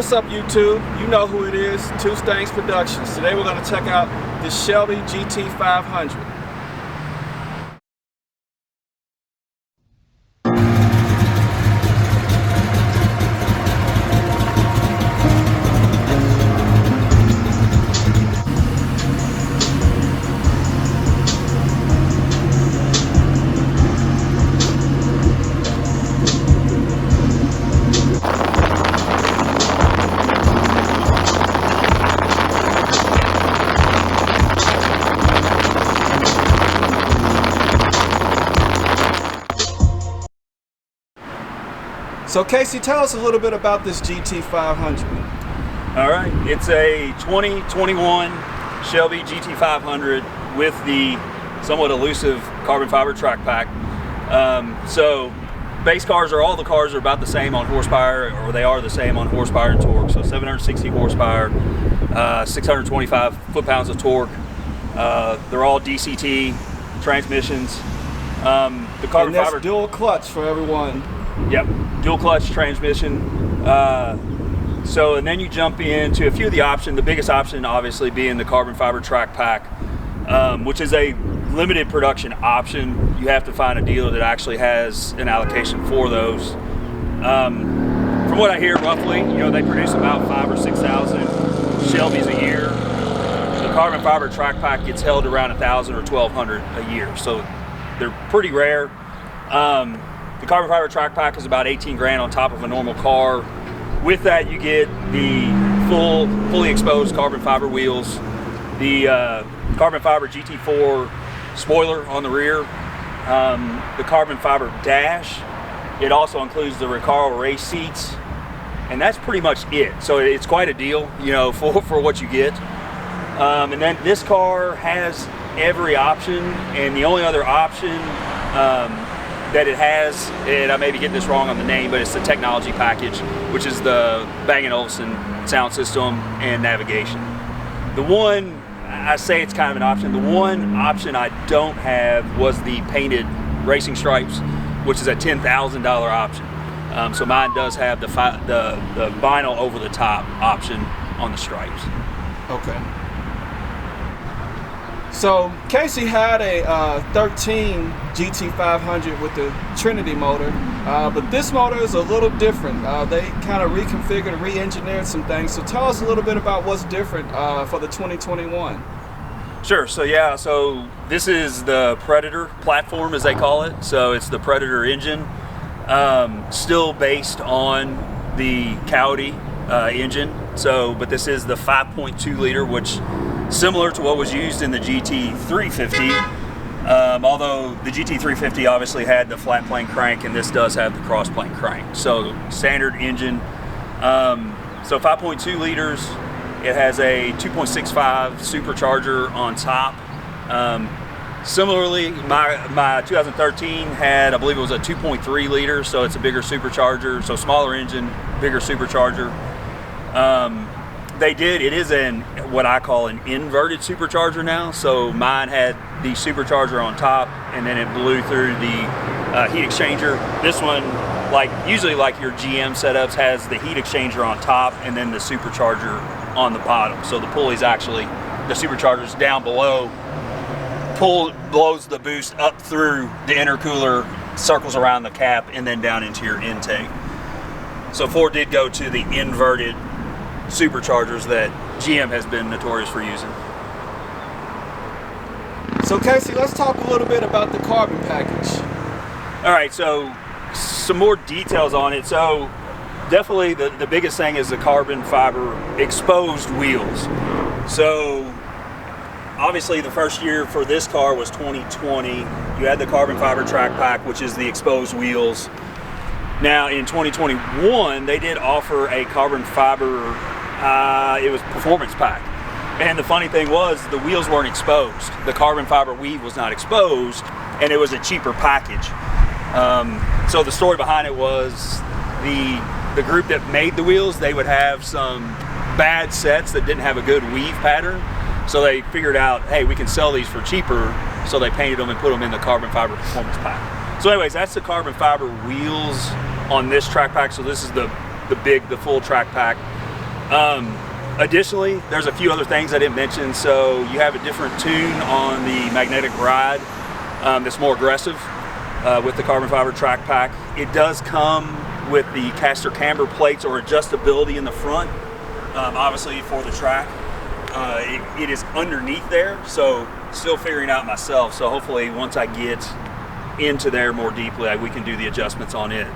What's up, YouTube? You know who it is, Two Stanks Productions. Today we're going to check out the Shelby GT500. So Casey, tell us a little bit about this GT500. All right, it's a 2021 Shelby GT500 with the somewhat elusive carbon fiber track pack. So base cars all the cars are about the same on horsepower, or they are the same on horsepower and torque. So 760 horsepower, 625 foot-pounds of torque. They're all DCT transmissions. The carbon fiber dual clutch for everyone. Yep, dual clutch transmission. So, and then you jump into a few of the options. The biggest option obviously being the carbon fiber track pack, which is a limited production option. You have to find a dealer that actually has an allocation for those. From what I hear, roughly, they produce about 5,000 or 6,000 Shelbys a year. The carbon fiber track pack gets held around 1,000 or 1,200 a year, so they're pretty rare. The carbon fiber track pack is about 18 grand on top of a normal car. With that, you get the fully exposed carbon fiber wheels, the carbon fiber GT4 spoiler on the rear, the carbon fiber dash. It also includes the Recaro race seats, and that's pretty much it. So it's quite a deal, for what you get. And then this car has every option, and the only other option that it has, and I may be getting this wrong on the name, but it's the technology package, which is the Bang & Olufsen sound system and navigation. The one, I say it's kind of an option, the one option I don't have was the painted racing stripes, which is a $10,000 option. So mine does have the vinyl over the top option on the stripes. Okay. So Casey had a 13 GT500 with the Trinity motor, but this motor is a little different. They kind of reconfigured, re-engineered some things. So tell us a little bit about what's different for the 2021. Sure. So this is the Predator platform, as they call it. So it's the Predator engine, still based on the Coyote engine. So, but this is the 5.2 liter, which similar to what was used in the GT350, although the GT350 obviously had the flat plane crank, and this does have the cross plane crank. So standard engine. So 5.2 liters. It has a 2.65 supercharger on top. Similarly, my 2013 had, I believe it was a 2.3 liter, so it's a bigger supercharger. So smaller engine, bigger supercharger. It is what I call an inverted supercharger now. So mine had the supercharger on top, and then it blew through the heat exchanger. This one, usually like your GM setups, has the heat exchanger on top and then the supercharger on the bottom. So the pulley's actually, the supercharger's down below, blows the boost up through the intercooler, circles around the cap, and then down into your intake. So Ford did go to the inverted superchargers that GM has been notorious for using. So Casey, let's talk a little bit about the carbon package. All right, so some more details on it. So definitely the biggest thing is the carbon fiber exposed wheels. So obviously the first year for this car was 2020. You had the carbon fiber track pack, which is the exposed wheels. Now in 2021, they did offer a carbon fiber, it was performance pack. And the funny thing was, the wheels weren't exposed. The carbon fiber weave was not exposed, and it was a cheaper package. So the story behind it was the group that made the wheels, they would have some bad sets that didn't have a good weave pattern. So they figured out, hey, we can sell these for cheaper. So they painted them and put them in the carbon fiber performance pack. So anyways, that's the carbon fiber wheels on this track pack. So this is the full track pack. Additionally, there's a few other things I didn't mention. So you have a different tune on the magnetic ride that's more aggressive with the carbon fiber track pack. It does come with the caster camber plates or adjustability in the front, obviously for the track. It is underneath there, so still figuring out myself. So hopefully once I get into there more deeply, we can do the adjustments on it.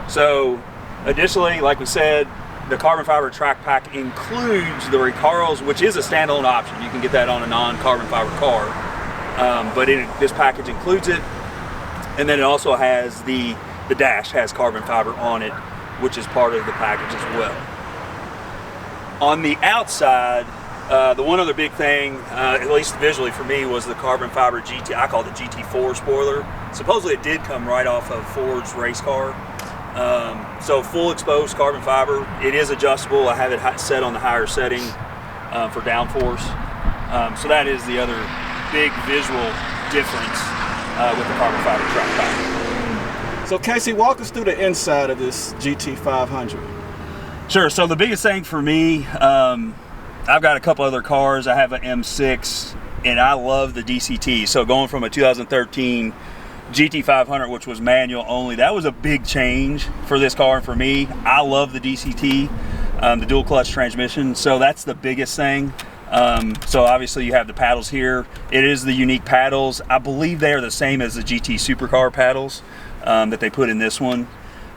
So additionally, like we said, the carbon fiber track pack includes the Recaros, which is a standalone option. You can get that on a non-carbon fiber car, but this package includes it. And then it also has the dash has carbon fiber on it, which is part of the package as well. On the outside, the one other big thing, at least visually for me, was the carbon fiber GT. I call it the GT4 spoiler. Supposedly it did come right off of Ford's race car. So full exposed carbon fiber. It is adjustable. I have it set on the higher setting for downforce. So that is the other big visual difference with the carbon fiber track pack. So Casey, walk us through the inside of this GT500. Sure. So the biggest thing for me, I've got a couple other cars. I have an M6, and I love the DCT. So going from a 2013 GT500, which was manual only, that was a big change for this car and for me. I love the DCT, the dual clutch transmission. So that's the biggest thing. So obviously you have the paddles here. It is the unique paddles. I believe they are the same as the GT supercar paddles that they put in this one.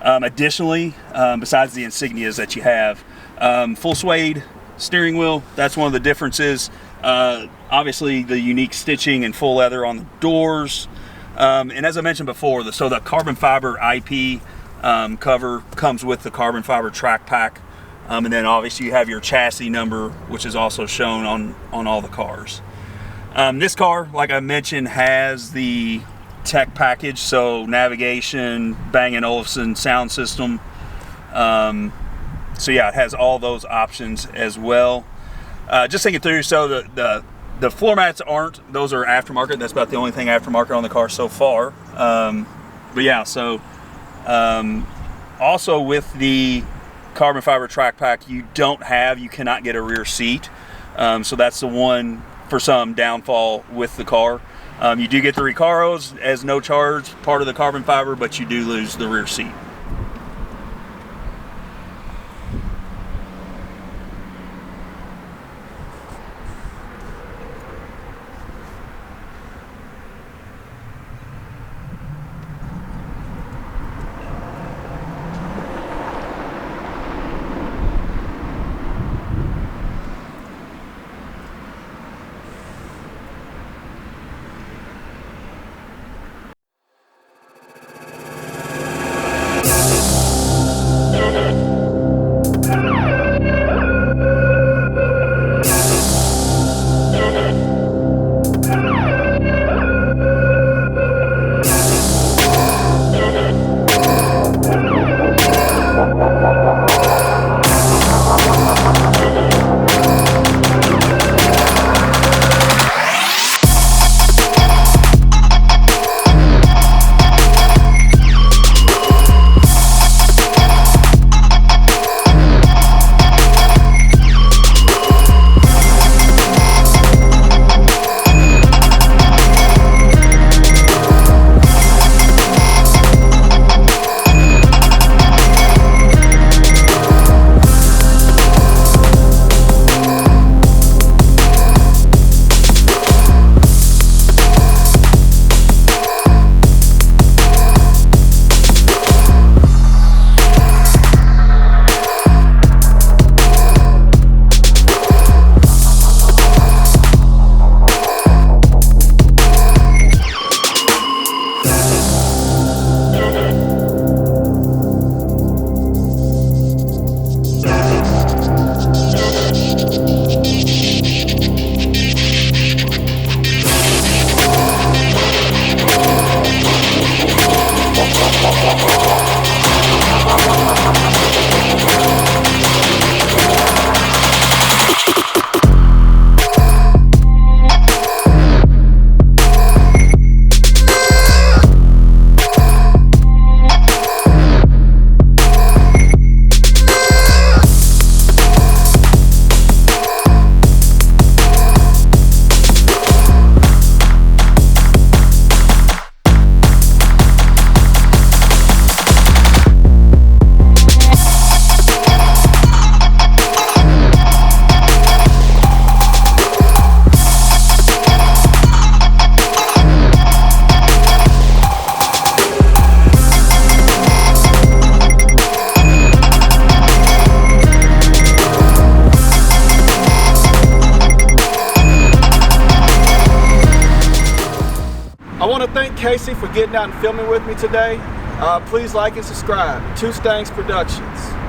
Additionally, besides the insignias that you have, full suede steering wheel, that's one of the differences. Obviously the unique stitching and full leather on the doors. And as I mentioned before, so the carbon fiber IP cover comes with the carbon fiber track pack. And then obviously you have your chassis number, which is also shown on all the cars. This car, like I mentioned, has the tech package, so navigation, Bang & Olufsen sound system. So yeah, it has all those options as well. Just thinking through, so the floor mats those are aftermarket. That's about the only thing aftermarket on the car so far. But yeah, so also with the carbon fiber track pack, you cannot get a rear seat. So that's the one for some downfall with the car. You do get the Recaros as no charge part of the carbon fiber, but you do lose the rear seat. want to thank Casey for getting out and filming with me today. Please like and subscribe. Two Stangs Productions.